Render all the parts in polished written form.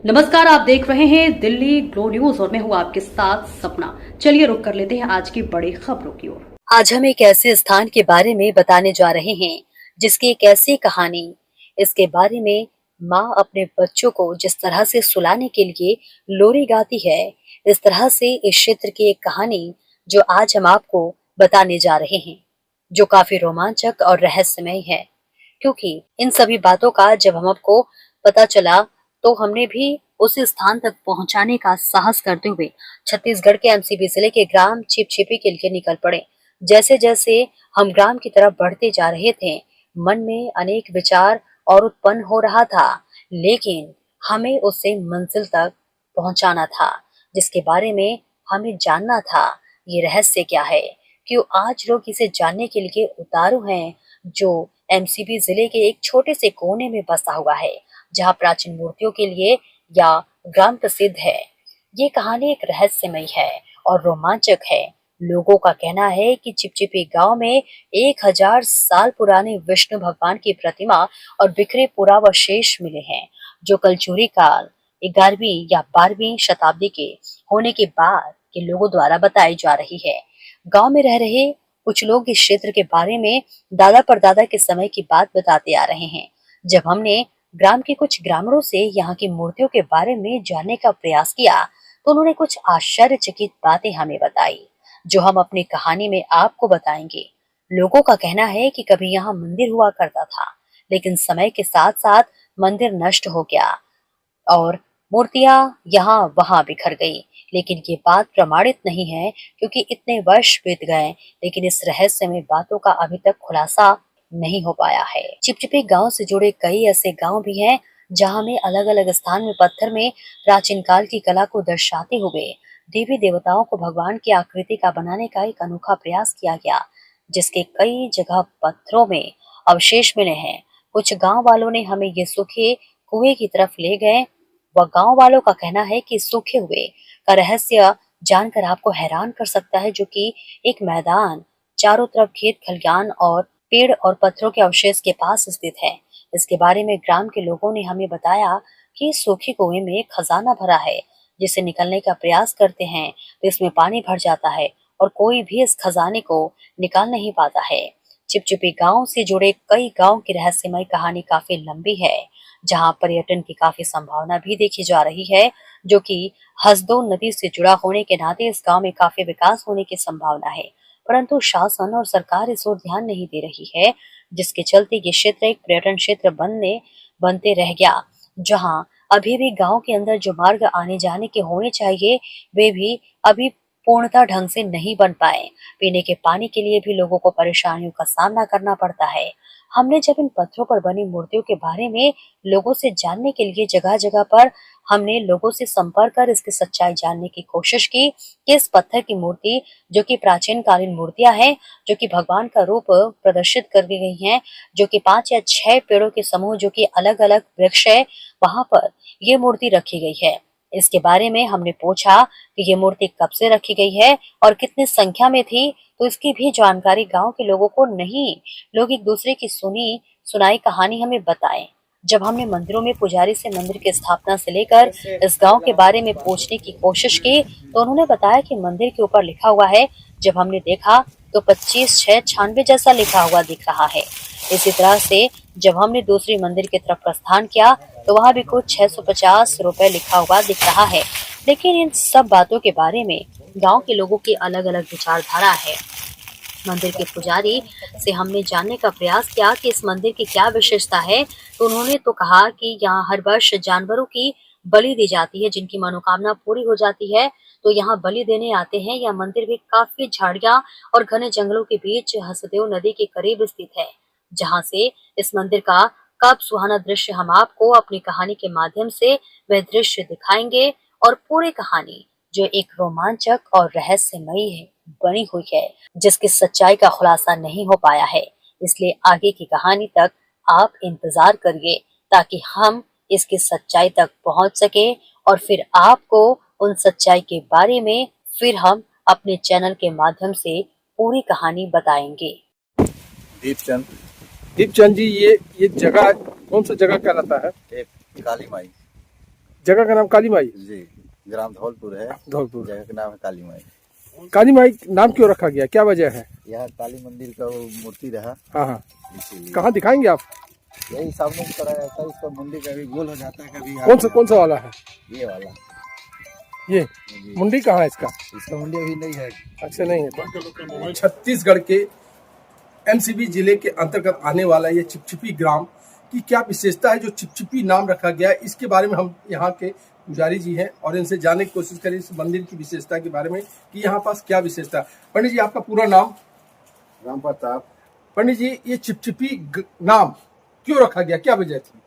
नमस्कार, आप देख रहे हैं दिल्ली ग्लो न्यूज और मैं हूं आपके साथ सपना। चलिए रुक कर लेते हैं आज की बड़ी खबरों की ओर। आज हम एक ऐसे स्थान के बारे में बताने जा रहे हैं जिसकी एक ऐसी कहानी। इसके बारे में माँ अपने बच्चों को जिस तरह से सुलाने के लिए लोरी गाती है, इस तरह से इस क्षेत्र की एक कहानी जो आज हम आपको बताने जा रहे हैं, जो काफी रोमांचक और रहस्यमय है। क्योंकि इन सभी बातों का जब हम आपको पता चला तो हमने भी उस स्थान तक पहुंचाने का साहस करते हुए छत्तीसगढ़ के एमसीबी जिले के ग्राम छिपछिपी के लिए निकल पड़े। जैसे जैसे हम ग्राम की तरफ बढ़ते जा रहे थे, मन में अनेक विचार और उत्पन्न हो रहा था, लेकिन हमें उसे मंजिल तक पहुंचाना था, जिसके बारे में हमें जानना था। ये रहस्य क्या है, क्यों आज लोग इसे जानने के लिए उतारू हैं, जो एमसीबी जिले के एक छोटे से कोने में बसा हुआ है, जहां प्राचीन मूर्तियों के लिए या ग्राम प्रसिद्ध है। ये कहानी एक रहस्यमय है और रोमांचक है। लोगों का कहना है कि चिपचिपी गांव में 1000 साल पुराने विष्णु भगवान की प्रतिमा और बिखरे पुरावशेष मिले हैं, जो कलचुरी काल 11वीं या 12वीं शताब्दी के होने के बाद के लोगों द्वारा बताई जा रही है। गांव में रह रहे कुछ लोग इस क्षेत्र के बारे में दादा परदादा के समय की बात बताते आ रहे हैं। जब हमने ग्राम के कुछ ग्रामीणों से यहाँ की मूर्तियों के बारे में जानने का प्रयास किया, तो उन्होंने कुछ आश्चर्यचकित बातें हमें बताई, जो हम अपनी कहानी में आपको बताएंगे। लोगों का कहना है कि कभी यहाँ मंदिर हुआ करता था, लेकिन समय के साथ साथ मंदिर नष्ट हो गया और मूर्तियां यहाँ वहां बिखर गई। लेकिन ये बात प्रमाणित नहीं है, क्योंकि इतने वर्ष बीत गए, लेकिन इस रहस्य में बातों का अभी तक खुलासा नहीं हो पाया है। चिपचिपी गांव से जुड़े कई ऐसे गांव भी हैं, जहां में अलग अलग स्थान में पत्थर में प्राचीन काल की कला को दर्शाते हुए देवी देवताओं को भगवान की आकृति का बनाने का एक अनोखा प्रयास किया गया, जिसके कई जगह पत्थरों में अवशेष मिले हैं। कुछ गांव वालों ने हमें ये सूखे कुएं की तरफ ले गए। वह गांव वालों का कहना है कि सूखे हुए का रहस्य जानकर आपको हैरान कर सकता है, जो कि एक मैदान, चारों तरफ खेत खलियान और पेड़ और पत्थरों के अवशेष के पास स्थित है। इसके बारे में ग्राम के लोगों ने हमें बताया कि इस सूखे कुएं में एक खजाना भरा है, जिसे निकलने का प्रयास करते हैं तो इसमें पानी भर जाता है और कोई भी इस खजाने को निकाल नहीं पाता है। चिपचिपी गांव से जुड़े कई गांव की रहस्यमय कहानी काफी लंबी है, जहां पर्यटन की काफी संभावना भी देखी जा रही है, जो कि हसदो नदी से जुड़ा होने के नाते इस गांव में काफी विकास होने की संभावना है। परंतु शासन और सरकार इस ओर ध्यान नहीं दे रही है, जिसके चलते ये क्षेत्र एक पर्यटन क्षेत्र बनते रह गया, जहां अभी भी गांव के अंदर जो मार्ग आने जाने के होने चाहिए, वे भी अभी पूर्णतः ढंग से नहीं बन पाए। पीने के पानी के लिए भी लोगों को परेशानियों का सामना करना पड़ता है। हमने जब इन पत्थरों पर बनी मूर्तियों के बारे में लोगों से जानने के लिए जगह जगह पर हमने लोगों से संपर्क कर इसकी सच्चाई जानने की कोशिश की कि इस पत्थर की मूर्ति, जो कि प्राचीन कालीन मूर्तियां हैं, जो कि भगवान का रूप प्रदर्शित कर दी गई हैं, जो कि 5 या 6 पेड़ों के समूह, जो कि अलग अलग वृक्ष है, वहां पर ये मूर्ति रखी गई है। इसके बारे में हमने पूछा कि ये मूर्ति कब से रखी गई है और कितनी संख्या में थी, तो इसकी भी जानकारी गांव के लोगों को नहीं। लोग एक दूसरे की सुनाई कहानी हमें बताएं। जब हमने मंदिरों में पुजारी से मंदिर की स्थापना से लेकर इस गांव के बारे में पूछने की कोशिश की, तो उन्होंने बताया कि मंदिर के ऊपर लिखा हुआ है। जब हमने देखा तो 25/6/96 जैसा लिखा हुआ दिख रहा है। इसी तरह से जब हमने दूसरी मंदिर की तरफ प्रस्थान किया, तो वहां भी कुछ 650 रुपए लिखा हुआ दिख रहा है। लेकिन इन सब बातों के बारे में गांव के लोगों की अलग अलग विचारधारा है। मंदिर के पुजारी से हमने जानने का प्रयास किया कि इस मंदिर की क्या विशेषता है, तो उन्होंने तो कहा कि यहाँ हर वर्ष जानवरों की बलि दी जाती है, जिनकी मनोकामना पूरी हो जाती है, तो यहाँ बलि देने आते हैं। यह मंदिर भी काफी झाड़ियां और घने जंगलों के बीच हसदेव नदी के करीब स्थित है, जहाँ से इस मंदिर का कब सुहाना दृश्य हम आपको अपनी कहानी के माध्यम से वह दृश्य दिखाएंगे। और पूरी कहानी जो एक रोमांचक और रहस्यमयी है बनी हुई है, जिसकी सच्चाई का खुलासा नहीं हो पाया है। इसलिए आगे की कहानी तक आप इंतजार करिए, ताकि हम इसकी सच्चाई तक पहुंच सके और फिर आपको उन सच्चाई के बारे में फिर हम अपने चैनल के माध्यम से पूरी कहानी बताएंगे। दीपचंद दीपचंद जी, ये जगह कौन सा जगह कहलाता है? काली माई। जगह का नाम काली माई। जी, ग्राम धौलपुर है। धौलपुर। जगह का नाम है काली माई। काली माई नाम क्यों रखा गया, क्या वजह है? यहाँ काली मंदिर का वो मूर्ति रहा, हाँ हाँ, इसीलिए। कहाँ दिखाएंगे आप? यही सामने की तरह रहता है, इसका मुंडी कभी गोल हो जाता है, कभी कौन सा वाला है? ये वाला। ये जी। मुंडी कहाँ है इसका? इसका मुंडी अभी नहीं है। अच्छा, नहीं है। छत्तीसगढ़ के एमसीबी जिले के अंतर्गत आने वाला ये चिपचिपी ग्राम की क्या विशेषता है जो चिपचिपी नाम रखा गया है, इसके बारे में हम यहाँ के पुजारी जी हैं और इनसे जानने की कोशिश करें इस मंदिर की विशेषता के बारे में कि यहाँ पास क्या विशेषता है। पंडित जी, आपका पूरा नाम? राम प्रताप। पंडित जी, ये चिपचिपी नाम क्यों रखा गया, क्या वजह थी?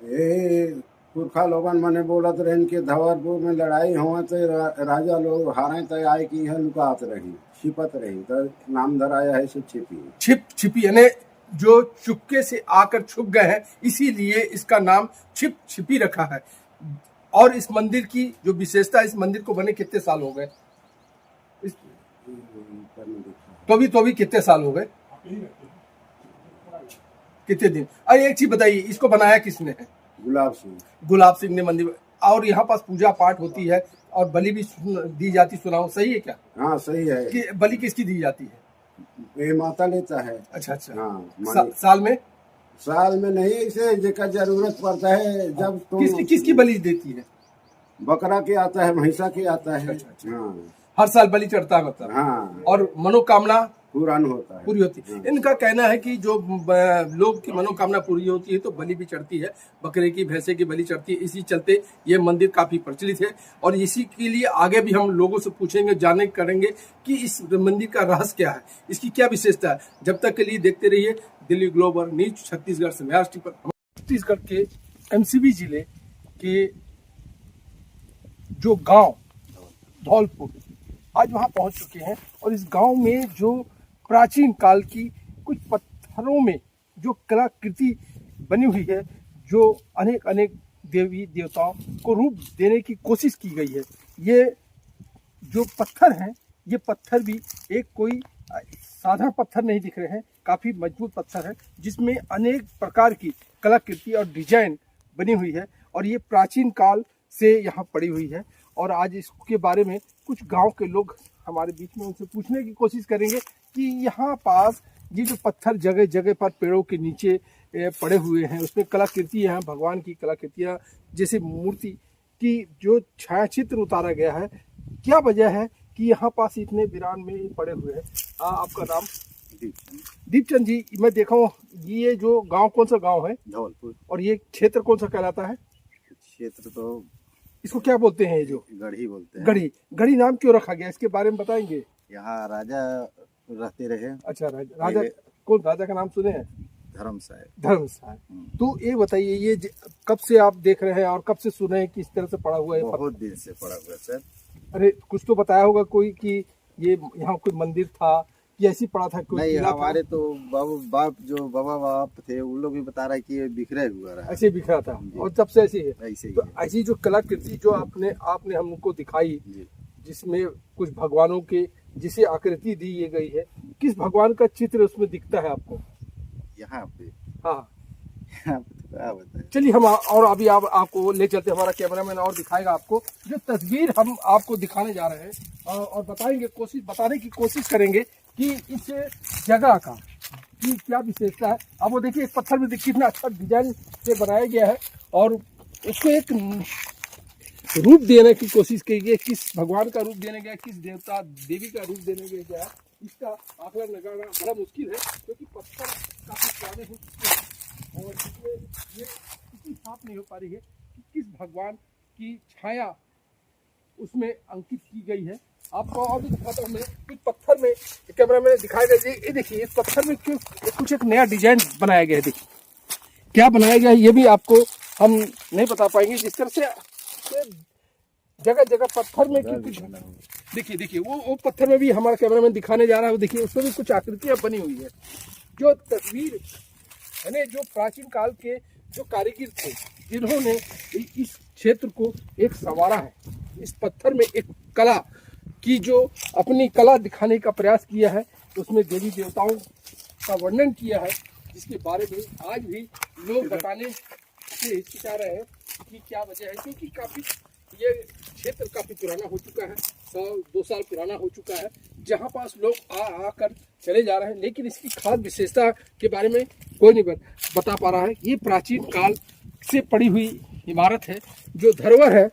ये पुरखा लोगन मने बोलत रहन कि धवरपुर में लड़ाई हुआ तो राजा लोग हारे तो आए कि यह लुकात रही, छिपत रही, तो नाम धराया है छिपी। छिपी यानी जो चुपके से आकर छुप गए हैं, इसीलिए इसका नाम छिपी रखा है। और इस मंदिर की जो विशेषता है, इस मंदिर को बने कितने साल हो गए? तो भी कितने साल हो गए, कितने दिन? अरे एक चीज बताइए, इसको बनाया किसने है? गुलाब सिंह ने मंदिर। और यहाँ पास पूजा पाठ होती है और बलि भी दी जाती, सुनाओ, सही है क्या? हाँ सही है। कि बलि किसकी दी जाती है? ये माता लेता है। अच्छा। हाँ, साल में नहीं, इसे जेकर जरूरत पड़ता है जब तो। किसकी बलि देती है? बकरा के आता है, भैंसा के आता है। अच्छा। हाँ, हर साल बलि चढ़ता है मतलब? हाँ। और मनोकामना पूरी होती है। इनका कहना है कि जो लोग की मनोकामना पूरी होती है तो बलि भी चढ़ती है, बकरे की, भैंसे की बलि चढ़ती है। इसी चलते ये मंदिर काफी प्रचलित है और इसी के लिए आगे भी हम लोगों से पूछेंगे, जानने करेंगे कि इस मंदिर का रहस्य क्या है, इसकी क्या विशेषता है। जब तक के लिए देखते रहिए दिल्ली ग्लोबल न्यूज छत्तीसगढ़ से। छत्तीसगढ़ के एमसीबी जिले के जो गांव धौलपुर, आज वहां पहुंच चुके हैं और इस गांव में जो प्राचीन काल की कुछ पत्थरों में जो कलाकृति बनी हुई है, जो अनेक देवी देवताओं को रूप देने की कोशिश की गई है। ये जो पत्थर हैं, ये पत्थर भी एक कोई साधारण पत्थर नहीं दिख रहे हैं, काफ़ी मजबूत पत्थर है जिसमें अनेक प्रकार की कलाकृति और डिजाइन बनी हुई है और ये प्राचीन काल से यहाँ पड़ी हुई है। और आज इसके बारे में कुछ गांव के लोग हमारे बीच में, उनसे पूछने की कोशिश करेंगे कि यहाँ पास ये जो पत्थर जगह जगह पर पेड़ों के नीचे पड़े हुए हैं, उसमें कलाकृति हैं, भगवान की कलाकृतियाँ, जैसे मूर्ति की जो छायाचित्र उतारा गया है, क्या वजह है कि यहाँ पास इतने वीरान में पड़े हुए हैं? आपका नाम? दीपचंद जी। मैं देखा हूँ ये जो गांव, कौन सा गांव है? धौलपुर। और ये क्षेत्र कौन सा कहलाता है? क्षेत्र तो इसको क्या बोलते हैं? ये जो गढ़ी बोलते हैं। गढ़ी नाम क्यों रखा गया, इसके बारे में बताएंगे? यहाँ राजा रहते रहे। अच्छा, राजा कौन? राजा का नाम सुने हैं? धर्मसाय। तो ये बताइए, ये कब से आप देख रहे हैं और कब से सुने हैं कि इस तरह से पड़ा हुआ है? बहुत दिन से पड़ा हुआ सर। अरे कुछ तो बताया होगा कोई कि ये यहाँ कोई मंदिर था कि ऐसी पड़ा था? कोई नहीं, हमारे तो बाबा बाप थे, उन लोग भी बता रहे कि ये बिखरे हुआ रहा, ऐसे बिखरा था और तब से ऐसी है। ऐसे ही तो ऐसी जो कलाकृति जो आपने हमको दिखाई, जिसमें कुछ भगवानों के जिसे आकृति दी गई है, किस भगवान का चित्र उसमें दिखता है आपको यहाँ पे? हाँ, क्या बताएं। चलिए हम और अभी आपको ले चलते, हमारा कैमरामैन और दिखाएगा आपको जो तस्वीर हम आपको दिखाने जा रहे हैं और बताने की कोशिश करेंगे कि इस जगह का कि क्या विशेषता है। अब वो देखिए, एक पत्थर में कितना अच्छा डिजाइन से बनाया गया है और उसको एक रूप देने की कोशिश की गई, किस भगवान का रूप देने गया, किस देवता देवी का रूप देने गया है, इसका आकलन लगाना बड़ा मुश्किल है क्योंकि पत्थर काफी पुराने हो चुके हैं और इसमें ये इतनी साफ नहीं हो पा रही है कि किस भगवान की छाया उसमें अंकित की गई है। आपको और भी दिखाता हूँ मैं, कुछ पत्थर में कैमरा में दिखाएगा जी। ये देखिए, इस पत्थर में कुछ एक नया डिजाइन बनाया गया है। देखिए क्या बनाया गया है, ये भी आपको हम नहीं बता पाएंगे। जिस तरह से जगह जगह पत्थर में देखिए वो पत्थर में भी हमारा कैमरामैन दिखाने जा रहा है। देखिए उसमें भी कुछ आकृतियां बनी हुई है। जो तस्वीर यानी जो प्राचीन काल के जो कारीगर थे, जिन्होंने इस क्षेत्र को एक संवारा है, इस पत्थर में एक कला की जो अपनी कला दिखाने का प्रयास किया है, उसमें देवी देवताओं का वर्णन किया है, जिसके बारे में आज भी लोग बताने आपसे हिचकिचा रहे हैं कि क्या वजह है, क्योंकि काफी ये क्षेत्र काफी पुराना हो चुका है, 100-2 साल पुराना हो चुका है, जहाँ पास लोग आकर चले जा रहे हैं, लेकिन इसकी खास विशेषता के बारे में कोई नहीं बता पा रहा है। ये प्राचीन काल से पड़ी हुई इमारत है जो धरोहर है,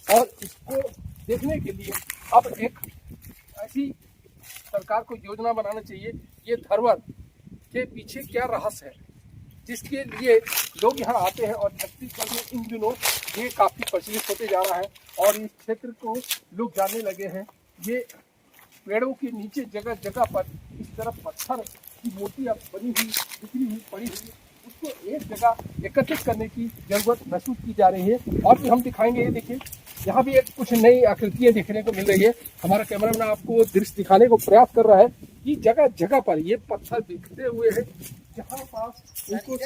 और इसको देखने के लिए अब एक ऐसी सरकार को योजना बनाना चाहिए, ये धरोहर के पीछे क्या रहस्य है, जिसके लिए लोग यहाँ आते हैं। और छत्तीसगढ़ में इन दिनों ये काफ़ी प्रचलित होते जा रहा है और इस क्षेत्र को लोग जानने लगे हैं। ये पेड़ों के नीचे जगह जगह पर इस तरफ पत्थर की मूर्तियाँ बनी हुई, बिखरी हुई, पड़ी हुई, उसको एक जगह एकत्रित करने की जरूरत महसूस की जा रही है। और भी हम दिखाएंगे, ये देखिए यहाँ भी एक कुछ नई आकृतियाँ देखने को मिल रही है। हमारा कैमरामैन आपको वो दृश्य दिखाने को प्रयास कर रहा है कि जगह जगह पर ये पत्थर बिखरे हुए हैं, जहाँ पास उनको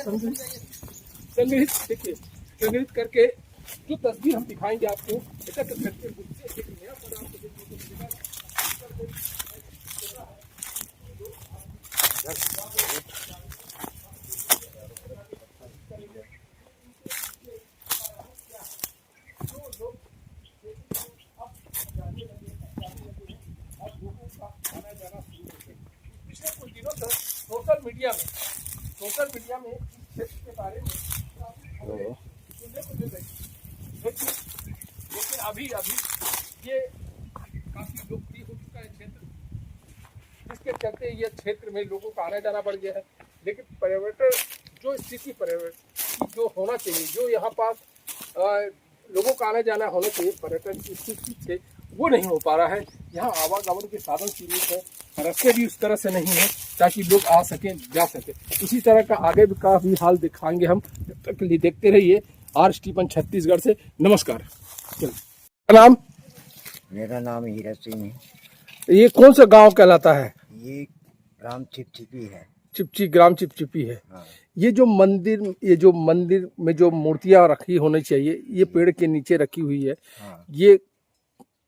संग्रहित करके जो तस्वीर हम दिखाएंगे आपको, एकत्रित करके उससे एक नया पदार्थ देखने को मिलेगा। पिछले कुछ दिनों तक सोशल मीडिया में इस क्षेत्र के बारे में सुनने को मिल रही है, लेकिन अभी ये काफी लोकप्रिय हो चुका है क्षेत्र, जिसके चलते ये क्षेत्र में लोगों का आना जाना बढ़ गया है। लेकिन पर्यटन जो स्थिति पर्यटन जो होना चाहिए, जो यहाँ पास लोगों का आना जाना होना चाहिए पर्यटन की स्थिति से, वो नहीं हो पा रहा है। यहाँ आवागमन के साधन सीमित है, रास्ते भी उस तरह से नहीं है ताकि लोग आ सकें, जा सकें। इसी तरह का आगे भी काफी हाल दिखाएंगे हम, तब तक के लिए देखते रहिए आर स्टीफन छत्तीसगढ़ से। नमस्कार। क्या नाम? मेरा नाम हीरा सिंह है। ये कौन सा गांव कहलाता है? ये ग्राम चिपचिपी है। ग्राम चिपचिपी है। हाँ। ये जो मंदिर में जो मूर्तियां रखी होनी चाहिए, ये पेड़ के नीचे रखी हुई है। हाँ। ये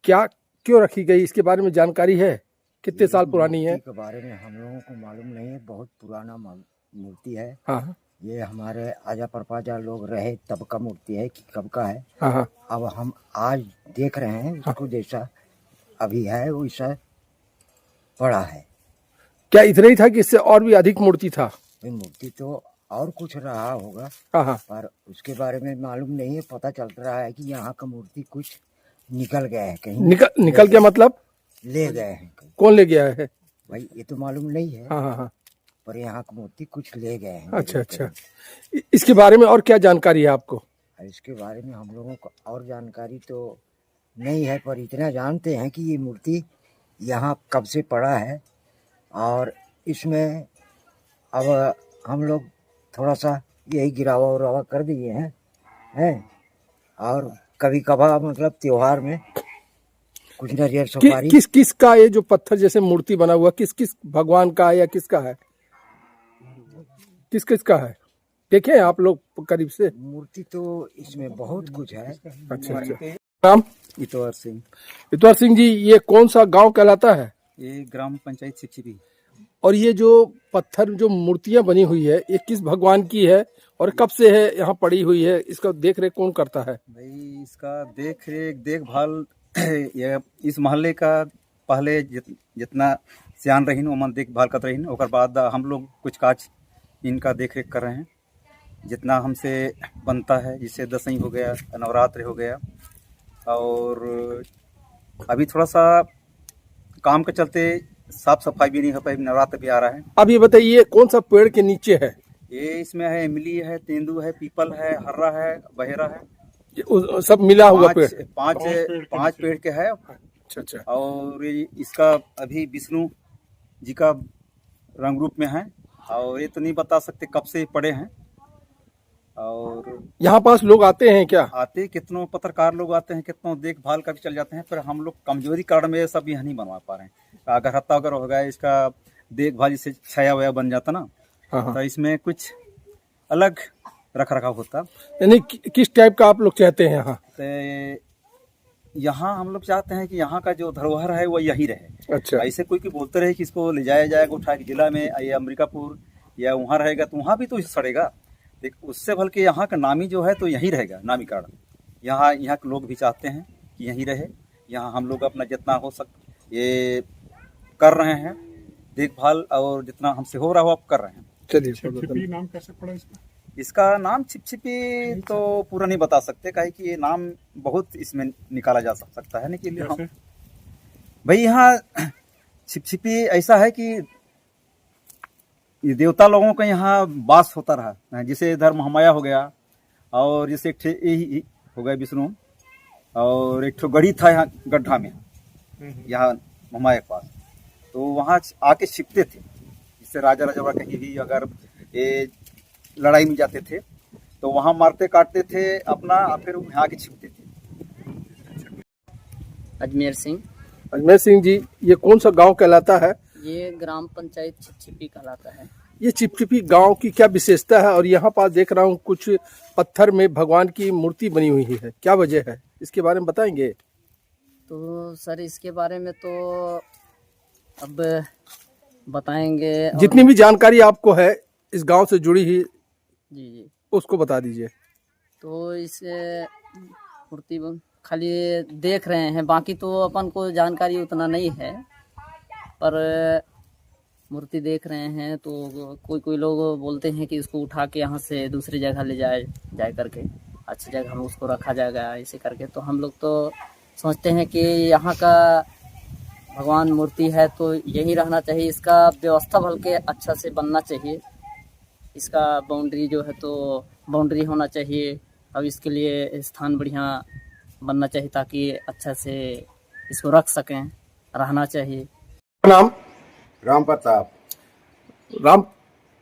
क्या क्यों रखी गई, इसके बारे में जानकारी है? कितने साल पुरानी है? के बारे में हम लोगों को मालूम नहीं है, बहुत पुराना मूर्ति है। हाँ। ये हमारे आजा परपाजा लोग रहे तब का मूर्ति है कि कब का है। हाँ। अब हम आज देख रहे हैं उसको, जैसा अभी है वैसा पड़ा है। क्या इतना ही था कि इससे और भी अधिक मूर्ति था? ये मूर्ति तो और कुछ रहा होगा, हाँ। पर उसके बारे में मालूम नहीं है। पता चल रहा है कि यहाँ का मूर्ति कुछ निकल गया है कहीं। निकल गया मतलब? ले गए हैं कहीं। कौन ले गया है भाई? ये तो मालूम नहीं है। हाँ। पर यहाँ की मूर्ति कुछ ले गए हैं। अच्छा। इसके बारे में और क्या जानकारी है आपको? इसके बारे में हम लोगों को और जानकारी तो नहीं है, पर इतना जानते हैं कि ये मूर्ति यहाँ कब से पड़ा है, और इसमें अब हम लोग थोड़ा सा यही गिरावा उरावा कर दिए हैं। और कभी कभार मतलब त्योहार में कुछ नारियल सुपारी। किस का ये जो पत्थर जैसे मूर्ति बना हुआ, किस भगवान का है या किसका है? किस का है? देखे आप लोग करीब से? मूर्ति तो इसमें बहुत कुछ है। अच्छा। नाम? इतवार सिंह। इतवार सिंह जी, ये कौन सा गांव कहलाता है? ये ग्राम पंचायत चिपचिपी। और ये जो पत्थर जो मूर्तियां बनी हुई है, ये किस भगवान की है और कब से है यहाँ पड़ी हुई है? इसका देख रेख कौन करता है? भाई इसका देखभाल ये इस मोहल्ले का पहले जितना सियान रहीन वो मन देखभाल करते रहीन, ओकर बाद हम लोग कुछ काज इनका देख रेख कर रहे हैं जितना हमसे बनता है। जिससे दसवीं हो गया, नवरात्रि हो गया, और अभी थोड़ा सा काम के चलते साफ सफाई भी नहीं हो पाई। नवरात्र भी आ रहा है। अब ये बताइए कौन सा पेड़ के नीचे है? ये इसमें है इमली है, तेंदू है, पीपल है, हर्रा है, बहेरा है, सब मिला हुआ पेड़? पांच पेड़ के है। अच्छा। और इसका अभी विष्णु जी का रंग रूप में है, और ये तो नहीं बता सकते कब से पड़े हैं। और यहाँ पास लोग आते हैं क्या? आते कितनों पत्रकार लोग आते हैं, कितनों देखभाल का भी चल जाते हैं, पर हम लोग कमजोरी कारण में सब यहाँ नहीं बनवा पा रहे हैं। अगर हत्ता अगर हो गया, इसका देखभाल जिससे छाया वया बन जाता ना, तो इसमें कुछ अलग रख रखाव होता। यानी किस टाइप का आप लोग चाहते हैं यहाँ? तो यहाँ हम लोग चाहते हैं कि यहाँ का जो धरोहर है वो यही रहे। अच्छा। ऐसे कोई बोलते रहे कि इसको ले जाया जाएगा उठा के जिला में या अमरीकापुर या वहाँ रहेगा, तो वहाँ भी तो सड़ेगा। देख उससे बल्कि यहाँ का नामी जो है तो यहीं रहेगा, नामी काड़ा। यहाँ के लोग भी चाहते हैं कि यहीं रहे। यहाँ हम लोग अपना जितना हो ये कर रहे हैं देखभाल, और जितना हमसे हो रहा हो आप कर रहे हैं। चलिए, छिपछिपी नाम कैसे पड़ा इसका? इसका नाम छिपछिपी तो पूरा नहीं बता सकते, काहे कि ये नाम बहुत इसमें निकाला जा सकता है ना कि हम भाई यहाँ छिपछिपी ऐसा है कि ये देवता लोगों का यहाँ वास होता रहा, जैसे इधर महामाया हो गया, और जैसे एक यही हो गया विष्णु, और एक ठो गढ़ी था यहाँ गड्ढा में, यहाँ महामाया के पास, तो वहाँ आके छिपते थे। जिससे राजा रजवा कहीं भी अगर ये लड़ाई में जाते थे तो वहाँ मारते काटते थे अपना, फिर यहाँ आके छिपते थे। अजमेर सिंह। अजमेर सिंह जी, ये कौन सा गांव कहलाता है? ये ग्राम पंचायत छिपछिपी कहलाता है। ये छिपछिपी गांव की क्या विशेषता है? और यहाँ पास देख रहा हूँ कुछ पत्थर में भगवान की मूर्ति बनी हुई है, क्या वजह है? इसके बारे में बताएंगे? तो सर इसके बारे में तो अब बताएंगे। जितनी भी जानकारी आपको है इस गांव से जुड़ी ही, जी उसको बता दीजिए। तो इस मूर्ति खाली देख रहे हैं, बाकी तो अपन को जानकारी उतना नहीं है, पर मूर्ति देख रहे हैं। तो कोई लोग बोलते हैं कि इसको उठा के यहाँ से दूसरी जगह ले जाए करके अच्छी जगह हम उसको रखा जाएगा ऐसे करके। तो हम लोग तो सोचते हैं कि यहाँ का भगवान मूर्ति है तो यही रहना चाहिए, इसका व्यवस्था बल्कि अच्छा से बनना चाहिए। इसका बाउंड्री जो है तो बाउंड्री होना चाहिए, और इसके लिए स्थान बढ़िया बनना चाहिए ताकि अच्छा से इसको रख सकें, रहना चाहिए। नाम? राम प्रताप। राम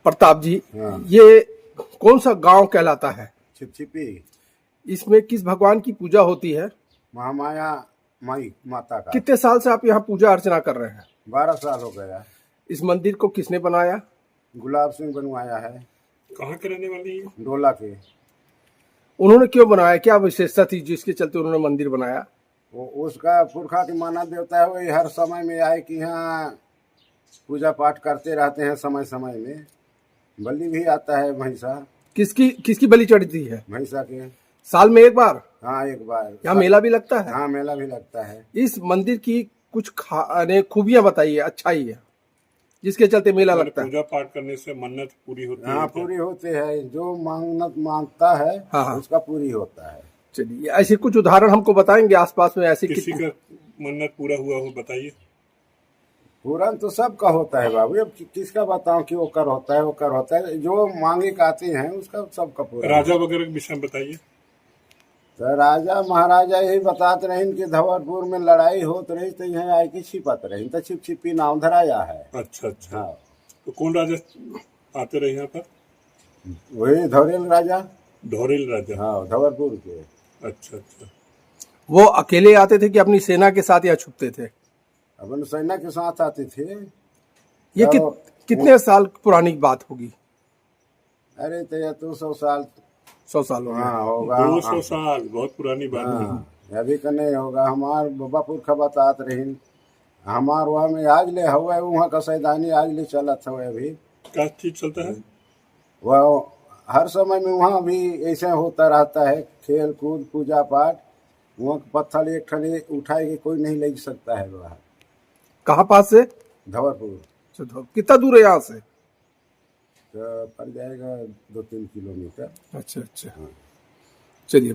प्रताप जी, हाँ। ये कौन सा गांव कहलाता है? छिपछिपी। इसमें किस भगवान की पूजा होती है? महामाया माई माता का। कितने साल से आप यहाँ पूजा अर्चना कर रहे हैं? 12 साल हो गया। इस मंदिर को किसने बनाया? गुलाब सिंह बनवाया है। कहाँ के रहने वाले हैं? डोला के। उन्होंने क्यों बनाया, क्या विशेषता थी जिसके चलते उन्होंने मंदिर बनाया? वो उसका पुरखा की माना देवता है, वही हर समय में आए कि यहाँ पूजा पाठ करते रहते हैं। समय समय में बलि भी आता है भैंसा। किसकी बलि चढ़ती है? भैंसा के। साल में एक बार? हाँ, एक बार। यहाँ मेला भी लगता है? हाँ, मेला भी लगता है। इस मंदिर की कुछ खूबियां बताइए, अच्छाई है जिसके चलते मेला लगता है। पूजा पाठ करने से मन्नत पूरी होती है? हाँ, पूरी होती है। जो मन्नत मांगता है हाँ। उसका पूरी होता है। चलिए, ऐसे कुछ उदाहरण हमको बताएंगे आसपास में? ऐसे किसी का मन्नत पूरा हुआ हो बताइए। पूरा तो सबका होता है बाबू, अब किसका बताऊं कि वो कर होता है, वो कर होता है। जो मांगे आते हैं उसका सबका पूरा। राजा वगैरह के विषय में बताइए। तो राजा महाराजा यही बताते रहे कि धवरपुर में लड़ाई होत रही तो यहाँ आए की छिपत रही, तो छिपछिपी नाम धराया है। अच्छा अच्छा। हाँ। तो कौन राजा आते रहे यहाँ पर? वही धौरेल राजा। धौरेल राजा? हाँ, धवरपुर के। अच्छा अच्छा। वो अकेले आते थे कि अपनी सेना के साथ या छुपते थे? अपन सेना के साथ आते थे। ये कितने साल पुरानी बात होगी? अरे तो 100 साल। 100 साल होगा। हाँ, होगा। 200 साल, बहुत पुरानी बात है। हाँ, अभी का नहीं होगा। हमार बाबा पुरखा बतात रही, हमार वहाँ में आज ले हुआ, वहाँ का सैदानी आज ले चलत हुआ। अभी क्या चीज चलता है? वह हर समय में वहाँ भी ऐसे होता रहता है, खेल कूद पूजा पाठ। वहाँ पत्थर एक ठने उठाए कोई नहीं ले सकता है वहाँ। कहाँ पास से? धवरपुर। कितना दूर है यहाँ से? तो पड़ जाएगा 2-3 किलोमीटर। अच्छा अच्छा। चलिए।